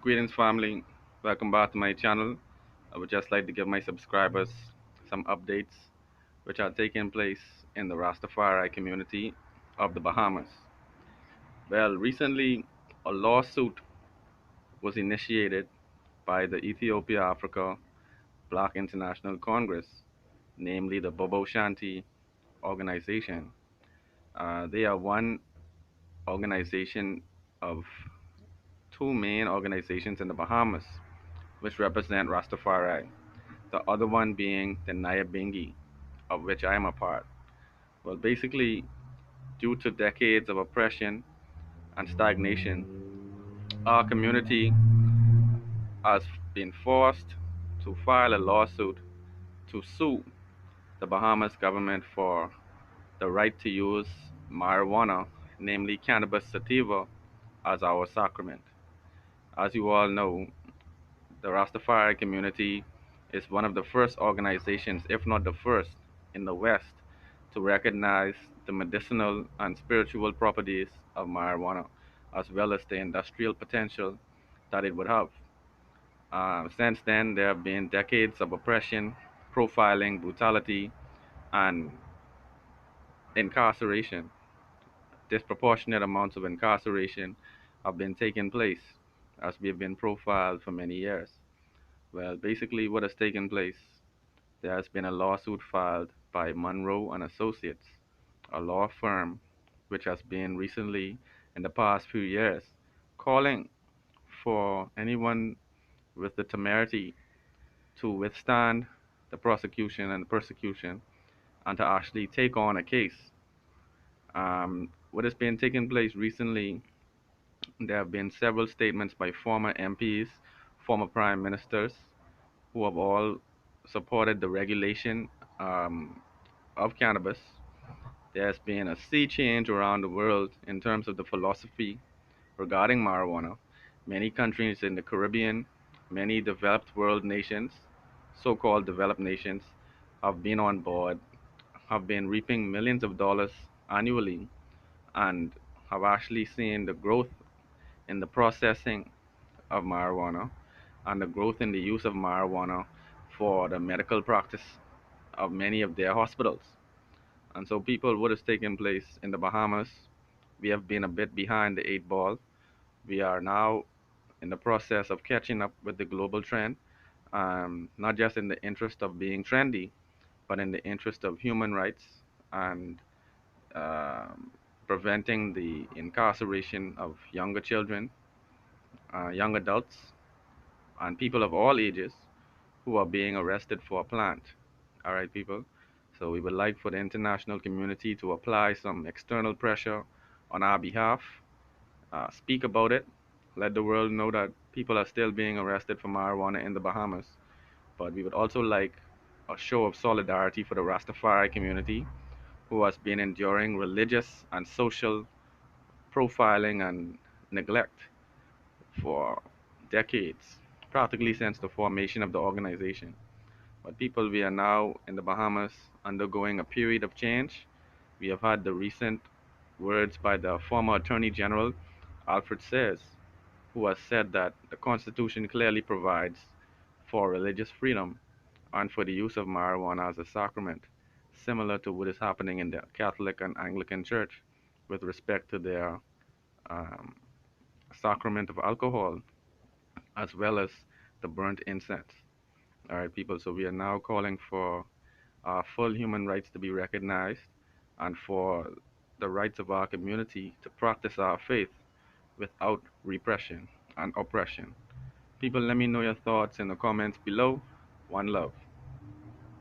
Greetings, family. Welcome back to my channel. I would just like to give my subscribers some updates which are taking place in the Rastafari community of the Bahamas. Well, recently, a lawsuit was initiated by the Ethiopia Africa Black International Congress, namely the Bobo Shanti organization. They are one organization of two main organizations in the Bahamas which represent Rastafari, the other one being the Nyabingi, of which I am a part. Well, basically, due to decades of oppression and stagnation, our community has been forced to file a lawsuit to sue the Bahamas government for the right to use marijuana, namely cannabis sativa, as our sacrament. As you all know, the Rastafari community is one of the first organizations, if not the first, in the West to recognize the medicinal and spiritual properties of marijuana, as well as the industrial potential that it would have. Since then, there have been decades of oppression, profiling, brutality, and incarceration. Disproportionate amounts of incarceration have been taking place as we have been profiled for many years. Well, basically, what has taken place? There has been a lawsuit filed by Monroe and Associates, a law firm which has been recently, in the past few years, calling for anyone with the temerity to withstand the prosecution and the persecution and to actually take on a case. What has been taking place recently, there have been several statements by former MPs, former prime ministers, who have all supported the regulation um, of cannabis. There's been a sea change around the world in terms of the philosophy regarding marijuana. Many countries in the Caribbean, many developed world nations, so called developed nations, have been on board, have been reaping millions of dollars annually, and have actually seen the growth in the processing of marijuana and the growth in the use of marijuana for the medical practice of many of their hospitals. And so, people, what has taken place in the Bahamas, we have been a bit behind the eight ball. We are now in the process of catching up with the global trend, not just in the interest of being trendy, but in the interest of human rights and um, preventing the incarceration of younger children, young adults, and people of all ages who are being arrested for a plant. All right, people. So we would like for the international community to apply some external pressure on our behalf, speak about it, let the world know that people are still being arrested for marijuana in the Bahamas. But we would also like a show of solidarity for the Rastafari community who has been enduring religious and social profiling and neglect for decades, practically since the formation of the organization. But people, we are now in the Bahamas undergoing a period of change. We have had the recent words by the former Attorney General, Alfred Sayers, who has said that the Constitution clearly provides for religious freedom and for the use of marijuana as a sacrament, similar to what is happening in the Catholic and Anglican Church with respect to their um, sacrament of alcohol, as well as the burnt incense. All right, people, so we are now calling for full human rights to be recognized and for the rights of our community to practice our faith without repression and oppression. People, let me know your thoughts in the comments below. One love.